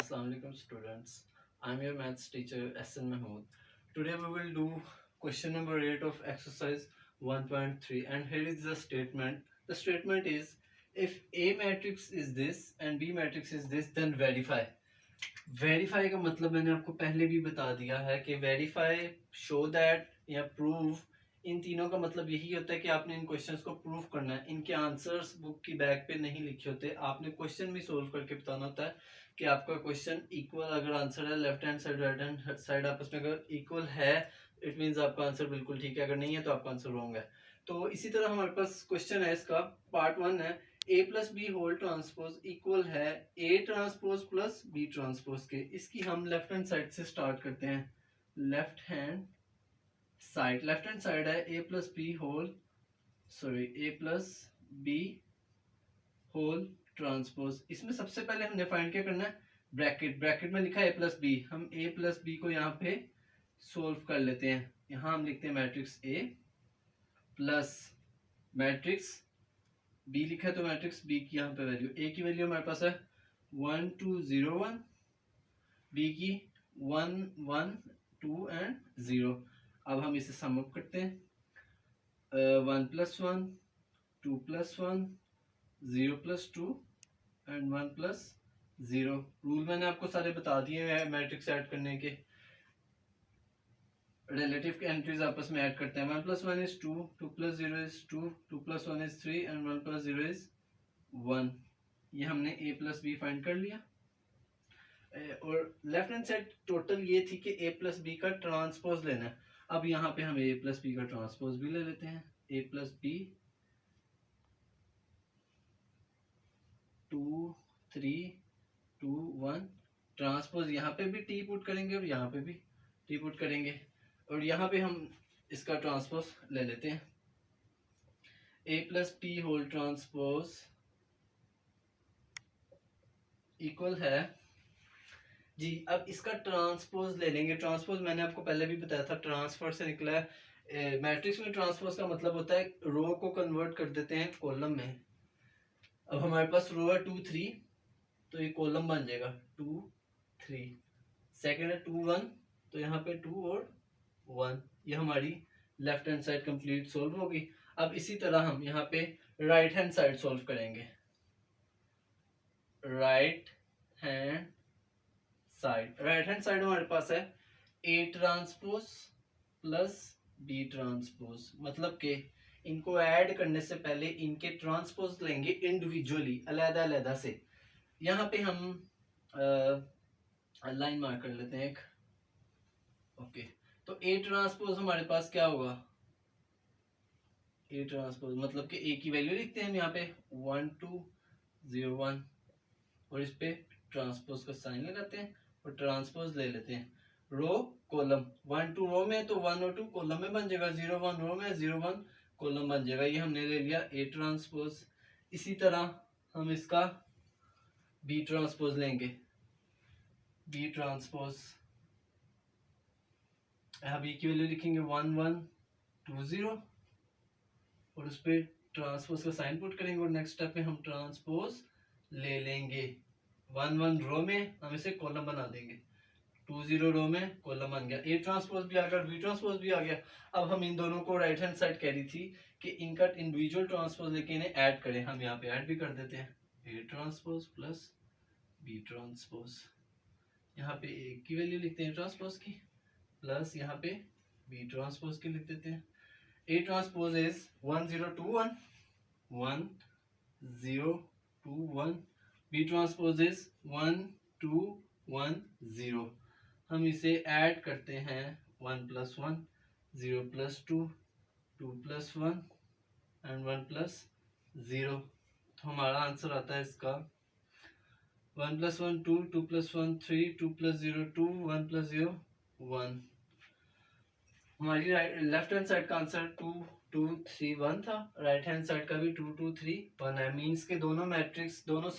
Assalamu alaikum students. I'm your maths teacher SN Mahmood. Today we will do question number 8 of exercise 1.3 and here is the statement. The statement is if A matrix is this and B matrix is this then verify. Verify का मतलब मैंने आपको पहले भी बता दिया है कि वेरीफाई, शो दैट या प्रूव, इन तीनों का मतलब यही होता है कि आपने इन क्वेश्चंस को प्रूव करना है। इनके आंसर्स बुक की बैक पे नहीं लिखे होते, आपने क्वेश्चन भी सोल्व करके बताना होता है कि आपका क्वेश्चन इक्वल अगर आंसर है, left hand side right hand side आपस में अगर इक्वल है इट मीन्स आपका आंसर बिल्कुल ठीक है, अगर नहीं है तो आपका आंसर रॉन्ग है। तो इसी तरह हमारे पास क्वेश्चन है, इसका पार्ट 1 है A plus B whole transpose equal है A transpose plus B transpose के। इसकी हम लेफ्ट हैंड साइड से स्टार्ट करते हैं। लेफ्ट हैंड साइड है A plus B whole A plus B whole transpose. इसमें सबसे पहले हमने फाइंड क्या करना है, ब्रैकेट में लिखा है ए प्लस बी, हम ए प्लस बी को यहाँ पे सोल्व कर लेते हैं। यहाँ हम लिखते हैं matrix A plus matrix B लिखा है तो मैट्रिक्स बी की यहाँ पे वैल्यू, ए की वैल्यू हमारे पास है 1 2 0 1, बी की 1 1 2 एंड 0। अब हम इसे सम अप करते हैं, 1 + 1 2 + 1 0 + 2 एंड 1 + 0। रूल मैंने आपको सारे बता दिए हैं मैट्रिक्स ऐड करने के। रिलेटिव के एंट्रीज आपस में ऐड करते हैं। 1 + 1 is 2, 2 + 0 is 2, 2 + 1 is 3 and 1 + 0 is 1। ये हमने a + b फाइंड कर लिया। और लेफ्ट हैंड साइड टोटल ये थी कि a + b का ट्रांसपोज लेना है। अब यहाँ पे हम a + b का ट्रांसपोज भी ले लेते हैं। a + b 2 3 2 1 ट्रांसपोज, यहाँ पे भी t पुट करेंगे और यहाँ पे भी t पुट करेंगे और यहाँ पे हम इसका ट्रांसपोज ले लेते हैं। a + p whole transpose equal है जी। अब इसका ट्रांसपोज ले लेंगे। ट्रांसपोज मैंने आपको पहले भी बताया था, ट्रांसफर से निकला है। मैट्रिक्स में ट्रांसपोज का मतलब होता है रो को कन्वर्ट कर देते हैं कॉलम में। अब हमारे पास रो है 2 3 तो ये कॉलम बन जाएगा 2 3। सेकंड है 2 1 तो यहाँ पे 2 और 1। ये हमारी left hand side complete solve होगी। अब इसी तरह हम यहाँ पे राइट हैंड साइड सोल्व करेंगे। राइट हैंड साइड हमारे पास है A transpose plus B transpose, मतलब कि इनको ऐड करने से पहले इनके ट्रांसपोज लेंगे इंडिविजुअली, अलग-अलग से। यहाँ पे हम लाइन मार्क कर लेते हैं एक। ओके, तो A ट्रांसपोज हमारे पास क्या होगा, A ट्रांसपोज मतलब कि A की वैल्यू लिखते हैं हम यहाँ पे 1 2 0 1 और इस पे ट्रांसपोज का साइन लगाते हैं और ट्रांसपोज ले लेते हैं। रो कॉलम 1 2 रो में तो 1 और 2 कॉलम में बन जाएगा, 0 1 रो में 0 1 कॉलम बन जाएगा। ये हमने ले लिया A ट्रांसपोज। इसी तरह हम इसका B ट्रांसपोज लेंगे। B ट्रांसपोज यहाँ B की वैल्यू लिखेंगे 1 1 2 0 और उस पर ट्रांसपोज का साइन पुट करेंगे और नेक्स्ट स्टेप में हम ट्रांसपोज ले लेंगे। 1 1 रो में हम इसे कॉलम बना देंगे, 2 0 रो में कॉलम बन गया। A ट्रांसपोज भी आ गया, B ट्रांसपोज भी आ गया। अब हम इन दोनों को राइट हैंड साइड कह रही थी कि इनका इंडिविजुअल ट्रांसपोज लेके इन्हें ऐड करें। हम यहाँ पे ऐड भी कर देते हैं, A transpose plus B transpose. यहाँ पे A की वैल्यू लिखते हैं ट्रांसपोज की, प्लस यहाँ पे B ट्रांसपोज की लिख देते हैं। A transpose is 1 0 2 1 1 0 2 1। B transpose is 1 2 1 0। हम इसे ऐड करते हैं 1 + 1 0 + 2 2 + 1 एंड 1 + 0। तो हमारा आंसर आता है इसका 1 + 1 2 2 + 1 3 2 + 0 2 1 + 0 1। हमारी लेफ्ट हैंड साइड का आंसर 2 2 3 1 था, राइट हैंड साइड का भी 2 2 3 1 है। मींस के दोनों मैट्रिक्स दोनों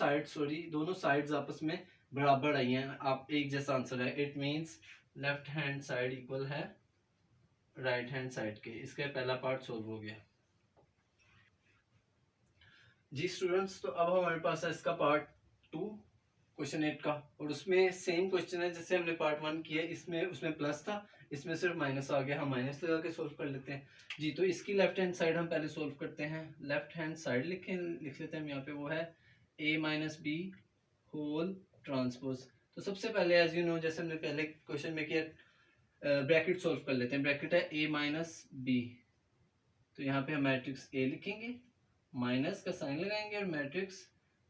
साइड्स आपस में बराबर आई हैं, आप एक जैसा आंसर है। It means left hand side equal है राइट हैंड साइड के। इसका पहला पार्ट सोल्व हो गया जी स्टूडेंट्स। तो अब हमारे पास है इसका पार्ट 2। क्वेश्चन 8 का, और उसमें सेम क्वेश्चन है जैसे हमने पार्ट 1 किया, इसमें उसमें प्लस था, इसमें सिर्फ माइनस आ गया, हम माइनस लगा के सोल्व कर लेते हैं जी। तो इसकी लेफ्ट हैंड साइड हम पहले सोल्व करते हैं। लेफ्ट हैंड साइड लिख लेते हैं हम यहाँ पे, वो है a minus B whole transpose. तो सबसे पहले एज यू नो, जैसे हमने पहले क्वेश्चन में किया, ब्रैकेट सोल्व कर लेते हैं। ब्रैकेट है a माइनस बी, तो यहाँ पे हम मैट्रिक्स a लिखेंगे, माइनस का साइन लगाएंगे और मैट्रिक्स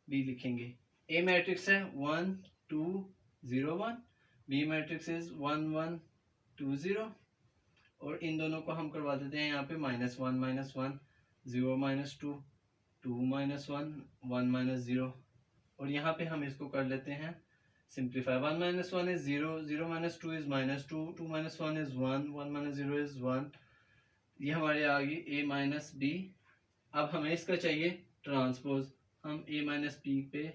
b लिखेंगे। ए मैट्रिक्स है 1 2 0 1, बी मैट्रिक्स इज 1 1 2 0, और इन दोनों को हम करवा देते हैं यहाँ पे -1 -1 0 -2 2 -1 1 -0, और यहाँ पे हम इसको कर लेते हैं simplify. 1 -1 is 0 0 -2 is -2 2 -1 is 1 1 -0 is 1। ये हमारे आ गई a माइनस बी। अब हमें इसका चाहिए ट्रांसपोज, हम a माइनस बी पे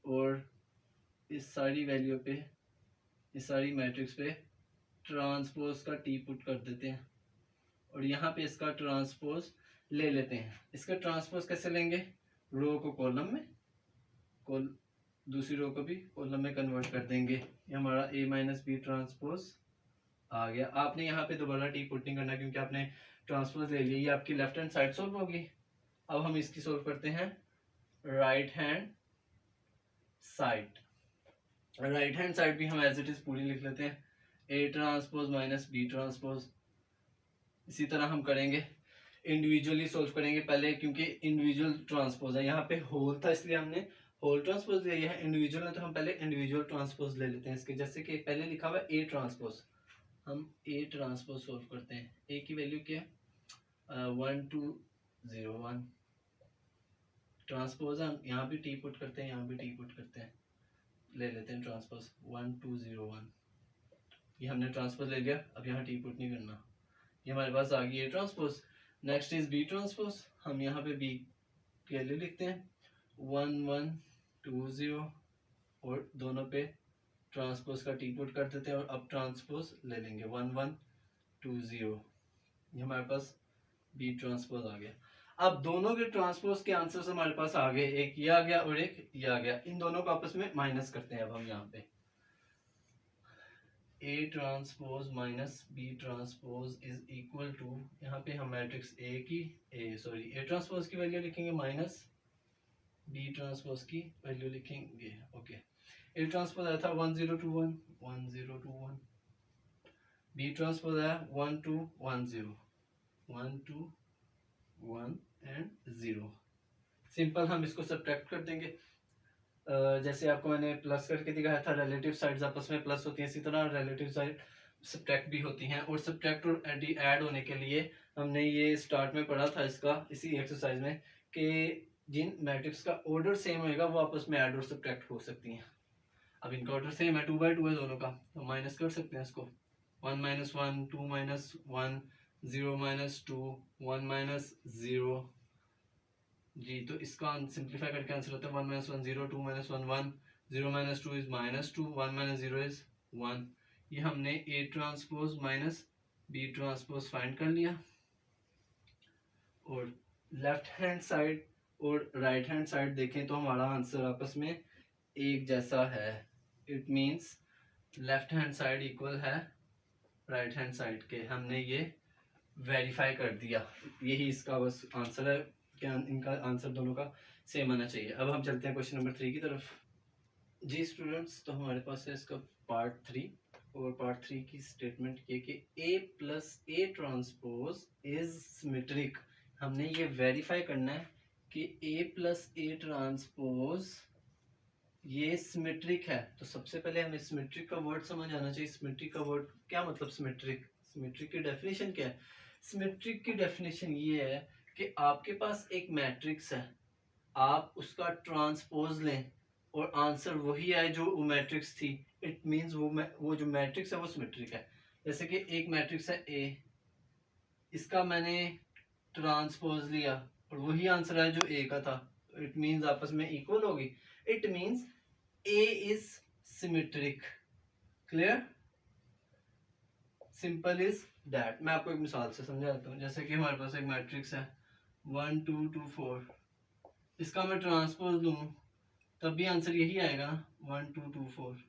और इस सारी वैल्यू पे, इस सारी मैट्रिक्स पे ट्रांसपोज का टी पुट कर देते हैं, और यहाँ पे इसका ट्रांसपोज ले लेते हैं। इसका ट्रांसपोज कैसे लेंगे, रो को कॉलम में, दूसरी रो को भी कॉलम में कन्वर्ट कर देंगे। ये हमारा a माइनस बी ट्रांसपोज आ गया। आपने यहाँ पे दोबारा टी पुट नहीं करना क्योंकि आपने ट्रांसपोज ले लिया। ये आपकी लेफ्ट हैंड साइड सोल्व होगी। अब हम इसकी सोल्व करते हैं right hand side. Right hand side भी हम एज इट इज पूरी लिख लेते हैं, A transpose minus B transpose. इसी तरह हम करेंगे, इंडिविजुअली सोल्व करेंगे पहले, क्योंकि इंडिविजुअल ट्रांसपोज है। यहाँ पे होल था इसलिए हमने होल ट्रांसपोज ले लिया है। इंडिविजुअल है तो हम पहले इंडिविजुअल ट्रांसपोज ले लेते हैं इसके। जैसे कि पहले लिखा हुआ है ए ट्रांसपोज, हम ए ट्रांसपोज सोल्व करते हैं। ए की वैल्यू क्या है 1 2 0 1, ट्रांसपोज हम यहाँ भी टी पुट करते हैं, यहाँ भी टी पुट करते हैं। ले लेते हैं ट्रांसपोज 1 2 0 1, ये हमने ट्रांसपोज ले लिया। अब यहाँ टी पुट नहीं करना, ये हमारे पास आ गई है transpose. Next is B transpose. हम यहाँ पे बी की वैल्यू लिखते हैं 1 1 2 0, और दोनों पे ट्रांसपोज का टी पुट कर देते हैं, और अब ट्रांसपोज ले लेंगे 1 1 2 0, ये हमारे पास बी ट्रांसपोज आ गया। अब दोनों के ट्रांसपोज के आंसर्स हमारे पास आ गए, एक ये आ गया और एक ये आ गया। इन दोनों को आपस में माइनस करते हैं। अब हम यहाँ पे A transpose minus B transpose is equal to, यहाँ पे हम मैट्रिक्स A ट्रांसपोज की वैल्यू लिखेंगे माइनस बी ट्रांसपोज की वैल्यू लिखेंगे। ओके, A ट्रांसपोज आया था 1 0 2 1 1 0 2 1, बी ट्रांसपोज आया 1 2 1 0 1 2 1 एंड 0। सिंपल हम इसको सब्ट्रैक्ट कर देंगे। जैसे आपको मैंने प्लस करके दिखाया था, रिलेटिव साइड्स आपस में प्लस होती हैं, इसी तरह रिलेटिव साइड सब्ट्रैक्ट भी होती हैं। और सब्ट्रैक्ट और ऐड होने के लिए हमने ये स्टार्ट में पढ़ा था इसका, इसी एक्सरसाइज में, कि जिन मैट्रिक्स का ऑर्डर सेम होएगा वो आपस में ऐड और सब्ट्रैक्ट हो सकती हैं। अब इनका ऑर्डर सेम है, 2 बाई 2 है दोनों का, तो माइनस कर सकते हैं इसको। 1 - 1 2 - 1 0 - 2 1 - 0 जी। तो इसका सिंप्लीफाई करके आंसर होता है 1 - 1 0 2 - 1 1 0 - 2 इज -2 1 - 0 इज 1। ये हमने A transpose minus B transpose find कर लिया। और लेफ्ट हैंड साइड और राइट हैंड साइड देखें तो हमारा आंसर आपस में एक जैसा है। It means left hand side equal है राइट हैंड साइड के। हमने ये वेरीफाई कर दिया, यही इसका बस आंसर है। क्या इनका आंसर दोनों का सेम आना चाहिए। अब हम चलते हैं क्वेश्चन नंबर 3 की तरफ। जी स्टूडेंट्स, तो हमारे पास है इसका पार्ट 3, और पार्ट 3 की स्टेटमेंट ये कि A plus A transpose is symmetric. हमने ये वेरीफाई करना है कि A प्लस A ट्रांसपोज ये सिमेट्रिक है। तो सबसे पहले हमें सिमेट्रिक का वर्ड समझ आना चाहिए। सिमेट्रिक का वर्ड क्या मतलब, सिमेट्रिक, सिमेट्रिक की डेफिनेशन क्या है? सिमेट्रिक की डेफिनेशन ये है कि आपके पास एक मैट्रिक्स है, आप उसका ट्रांसपोज लें और आंसर वही आए जो वो मैट्रिक्स थी। इट मींस वो जो मैट्रिक्स है वो सिमेट्रिक है। जैसे कि एक मैट्रिक्स है A, इसका मैंने ट्रांसपोज लिया और वही आंसर है जो A का था, इट मींस आपस में इक्वल होगी। It means A is symmetric. Clear? Simple is that. मैं आपको एक मिसाल से समझाता हूँ। जैसे कि हमारे पास एक मैट्रिक्स है 1 2 2 4, इसका मैं ट्रांसपोज लूँ तब भी आंसर यही आएगा ना, 1 2 2 4।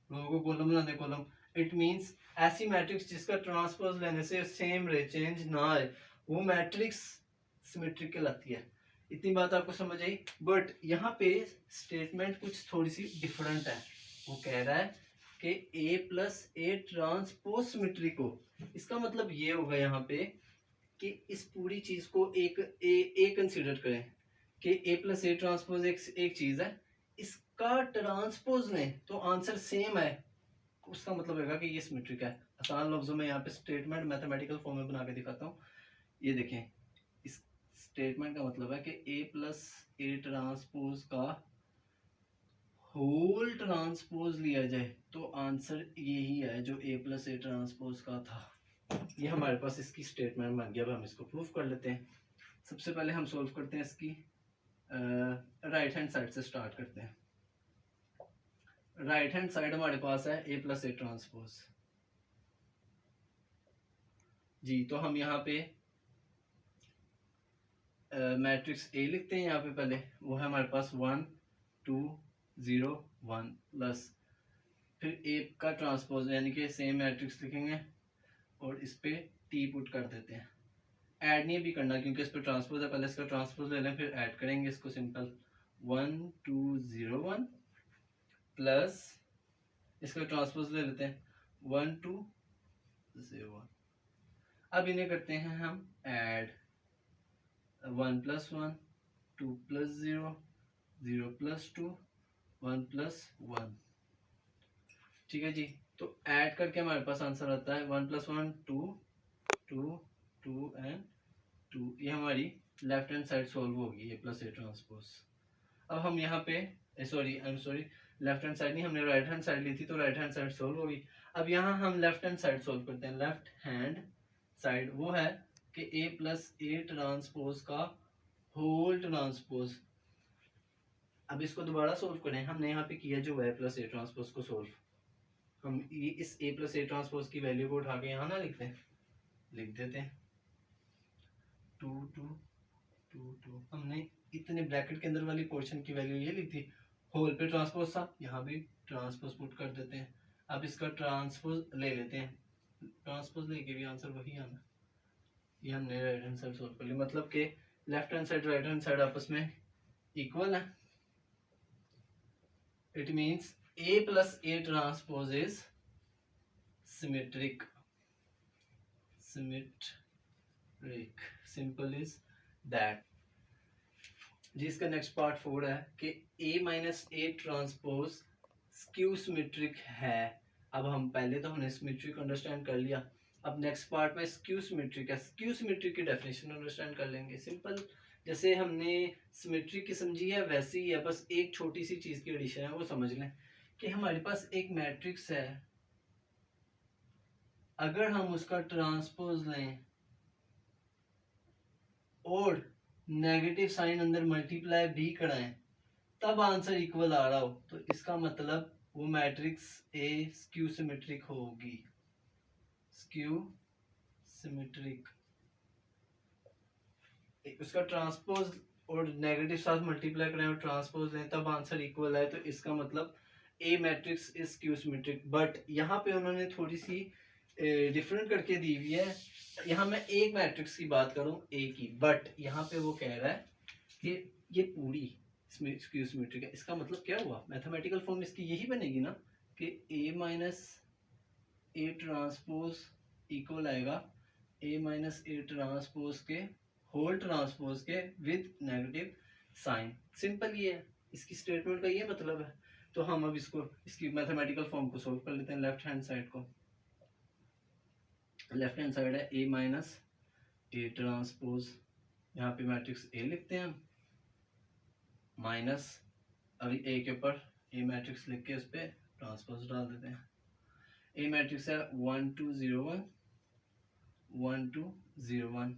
लोगों को कॉलम लाने कॉलम, इट मींस ऐसी मैट्रिक्स जिसका ट्रांसपोज लेने से सेम रहे, चेंज ना आए, वो मैट्रिक्स सिमेट्रिक कहलाती है। इतनी बात आपको समझ आई। बट यहाँ पे स्टेटमेंट कुछ थोड़ी सी डिफरेंट है। वो कह रहा है कि a plus A transpose symmetric हो। इसका मतलब ये होगा यहाँ पे कि इस पूरी चीज को एक ए कंसिडर करें कि a प्लस ए ट्रांसपोज एक चीज है, इसका ट्रांसपोज लें तो आंसर सेम है, उसका मतलब होगा कि ये सिमेट्रिक है। आसान लफ्जों में यहाँ पे स्टेटमेंट मैथमेटिकल फॉर्म में बना के दिखाता हूँ। ये देखें, इस स्टेटमेंट का मतलब है कि a प्लस ए ट्रांसपोज का होल ट्रांसपोज लिया जाए तो आंसर यही है जो a प्लस ए ट्रांसपोज का था। ये हमारे पास इसकी स्टेटमेंट बन गया। अब हम इसको प्रूफ कर लेते हैं। सबसे पहले हम सोल्व करते हैं इसकी राइट हैंड साइड से स्टार्ट करते हैं। राइट हैंड साइड हमारे पास है a प्लस ए ट्रांसपोज जी। तो हम यहाँ पे मैट्रिक्स A लिखते हैं। यहाँ पे पहले वो है हमारे पास 1 2 0 1 प्लस फिर A का ट्रांसपोज यानी कि सेम मैट्रिक्स लिखेंगे और इस पे T पुट कर देते हैं। ऐड नहीं भी करना क्योंकि इस पे ट्रांसपोज है, पहले इसका ट्रांसपोज ले लें फिर ऐड करेंगे इसको। सिंपल 1 2 0 1 प्लस इसका ट्रांसपोज ले लेते हैं 1 2 0 1। अब इन्हें करते हैं हम add, 1 plus 1 2 plus 0 0 plus 2 1 plus 1। ठीक है जी। तो ऐड करके हमारे पास आंसर आता है 1 प्लस 1 2 2 2 एंड 2। ये हमारी लेफ्ट हैंड साइड सॉल्व होगी ए प्लस ए ट्रांसपोज। अब हम यहाँ पे I am sorry left hand side नहीं, हमने राइट हैंड साइड ली थी तो राइट हैंड साइड सॉल्व होगी। अब यहाँ हम लेफ्ट हैंड साइड सॉल्व करते हैं। लेफ्ट हैंड साइड वो है कि ए प्लस ए ट्रांसपोज का होल ट्रांसपोज। अब इसको दोबारा सोल्व करें। हमने यहाँ पे किया जो है प्लस ए ट्रांसपोज को सोल्व, हम ये इस ए प्लस ए ट्रांसपोज की वैल्यू को उठा के यहाँ ना लिखते हैं, लिख देते हैं 2 2 2 2। हमने इतने ब्रैकेट के अंदर वाली पोर्शन की वैल्यू ये ली थी, होल पे ट्रांसपोज था, यहाँ भी ट्रांसपोज पुट कर देते हैं। अब इसका ट्रांसपोज ले लेते हैं, ट्रांसपोज लेके भी आंसर वही आना। ये हमने राइट हैंड साइड सोल्व कर ली, मतलब कि left hand side right hand side आपस में इक्वल है। It means a plus A transpose is symmetric. Symmetric, simple is that. जिसका नेक्स्ट पार्ट 4 है कि a minus A transpose skew symmetric है। अब हम पहले तो हमने सिमेट्रिक अंडरस्टैंड कर लिया, अब नेक्स्ट पार्ट में स्क्यू सिमेट्रिक है। स्क्यू सिमेट्रिक की डेफिनेशन अंडरस्टैंड कर लेंगे। सिंपल, जैसे हमने सिमेट्रिक की समझी है वैसे ही है, बस एक छोटी सी चीज की एडिशन है, वो समझ लें कि हमारे पास एक मैट्रिक्स है, अगर हम उसका ट्रांसपोज लें और नेगेटिव साइन अंदर मल्टीप्लाई भी कराएं तब आंसर इक्वल आ रहा हो तो इसका मतलब वो मैट्रिक्स ए स्क्यू सिमेट्रिक होगी। स्क्यू सिमेट्रिक, उसका ट्रांसपोज और नेगेटिव साथ मल्टीप्लाई करें और ट्रांसपोज लें तब आंसर इक्वल है तो इसका मतलब A matrix is skew symmetric. But यहाँ पे उन्होंने थोड़ी सी डिफरेंट करके दी हुई है। यहाँ मैं एक मैट्रिक्स की बात करूँ ए की, बट यहाँ पे वो कह रहा है कि ये पूरी स्क्यू सिमेट्रिक है। इसका मतलब क्या हुआ, मैथमेटिकल फॉर्म इसकी यही बनेगी ना कि ए माइनस ए ट्रांसपोज इक्वल आएगा ए माइनस ए ट्रांसपोज के होल ट्रांसपोज के विद नेगेटिव साइन। सिंपल ये है, इसकी स्टेटमेंट का ये मतलब है। तो हम अब इसको इसकी मैथमेटिकल फॉर्म को सोल्व कर लेते हैं। लेफ्ट हैंड साइड को, लेफ्ट हैंड साइड है ए माइनस ए ट्रांसपोज, यहाँ पे मैट्रिक्स ए लिखते हैं हम, माइनस अभी ए के ऊपर ए मैट्रिक्स लिख के उस पर ट्रांसपोज डाल देते हैं। ए मैट्रिक्स है 1 2 0 1 1 2 0 1।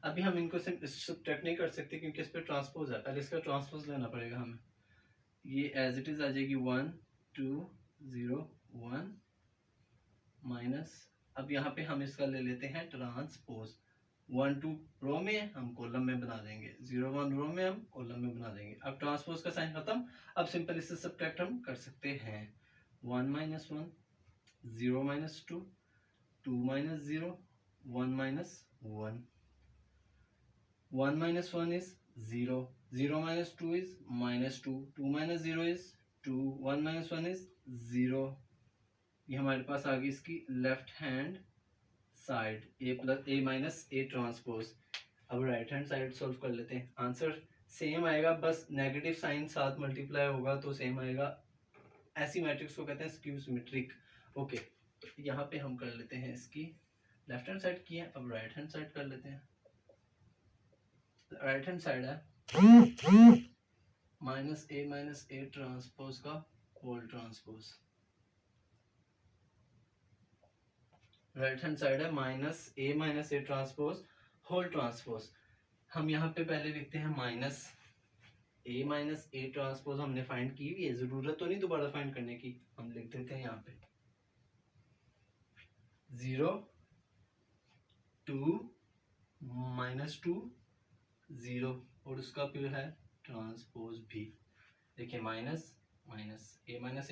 अभी हम इनको सब्ट्रैक्ट नहीं कर सकते क्योंकि इस पर ट्रांसपोज है, पहले इसका ट्रांसपोज लेना पड़ेगा हमें। ये एज इट इज आ जाएगी 1 2 0 1 माइनस, अब यहाँ पे हम इसका ले लेते हैं ट्रांसपोज 1 2 रो में हम कॉलम में बना देंगे, 0 1 रो में हम कॉलम में बना देंगे। अब ट्रांसपोज का साइन खत्म, अब सिंपल इससे सब्ट्रैक्ट हम कर सकते हैं। 1 - 1, 0 - 2, 2 - 0, 1 - 1, 1 - 1 is 0, 0 - 2 is -2, 2 - 0 is 2, 1 - 1 is 0। ये हमारे पास आ गई इसकी left hand side, a minus A transpose. अब राइट हैंड साइड सॉल्व कर लेते हैं, आंसर सेम आएगा, बस नेगेटिव साइन साथ मल्टीप्लाई होगा तो सेम आएगा। ऐसी मैट्रिक्स को कहते हैं स्क्यू सिमेट्रिक। ओके, यहाँ पे हम कर लेते हैं इसकी लेफ्ट हैंड साइड की है, अब राइट हैंड साइड कर लेते हैं। राइट हैंड साइड है -a ट्रांसपोज का whole transpose. Right hand side है -a ट्रांसपोज होल ट्रांसपोज। हम यहाँ पे पहले लिखते हैं -a ट्रांसपोज हमने फाइंड की हुई है, जरूरत तो नहीं दोबारा फाइंड करने की, हम लिख देते हैं यहाँ पे 0 2 -2 0 और उसका फिर है ट्रांसपोज भी। देखिए -a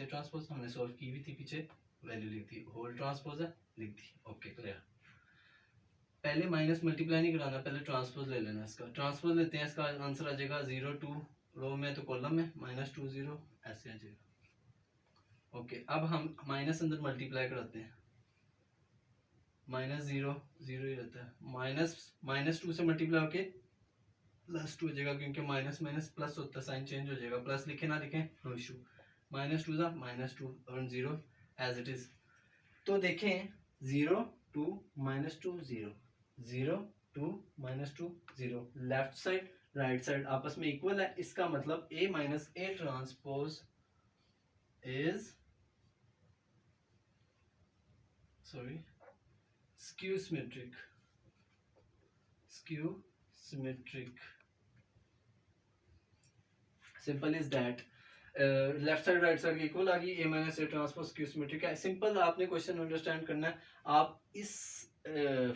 ट्रांसपोज हमने सॉल्व की हुई थी, पीछे वैल्यू लिख दी, होल ट्रांसपोज है लिख दी। Okay clear. पहले माइनस मल्टीप्लाई नहीं कराना, पहले ट्रांसपोज ले लेना। इसका ट्रांसपोज लेते हैं, इसका आंसर आ जाएगा 0 2 रो में तो कॉलम में -2 0 ऐसे आ जाएगा। ओके, अब हम माइनस अंदर मल्टीप्लाई कराते हैं, -0 0 ही रहता है, -2 से मल्टीप्लाई होके +2 हो जाएगा, क्योंकि माइनस माइनस प्लस होता है, साइन चेंज हो जाएगा, प्लस लिखे ना लिखें नो इशू। -2 था -2 और 0 एज इट इज। तो देखें 0 2 -2 0 0 2 -2 0, लेफ्ट साइड राइट साइड आपस में इक्वल है, इसका मतलब a transpose is skew symmetric. Simple is that. Left side right side equal आ गई, a ट्रांसपोज स्क्यू सिमेट्रिक है। सिंपल आपने क्वेश्चन अंडरस्टैंड करना है, आप इस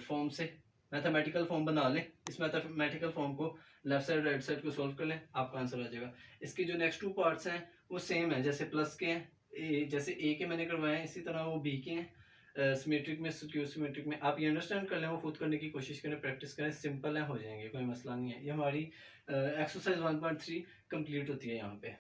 फॉर्म से मैथमेटिकल फॉर्म बना लें, इस मैथमेटिकल फॉर्म को लेफ्ट साइड राइट साइड को सॉल्व कर लें, आपका आंसर आ जाएगा। इसके जो नेक्स्ट 2 पार्ट्स हैं वो सेम है, जैसे प्लस के हैं, जैसे ए के मैंने करवाए हैं, इसी तरह वो बी के हैं। सिमेट्रिक में स्क्यू सिमेट्रिक में आप ये अंडरस्टैंड कर लें, वो खुद करने की कोशिश करें, प्रैक्टिस करें, सिंपल है, हो जाएंगे, कोई मसला नहीं है। ये हमारी एक्सरसाइज 1.3 कंप्लीट होती है यहाँ पे।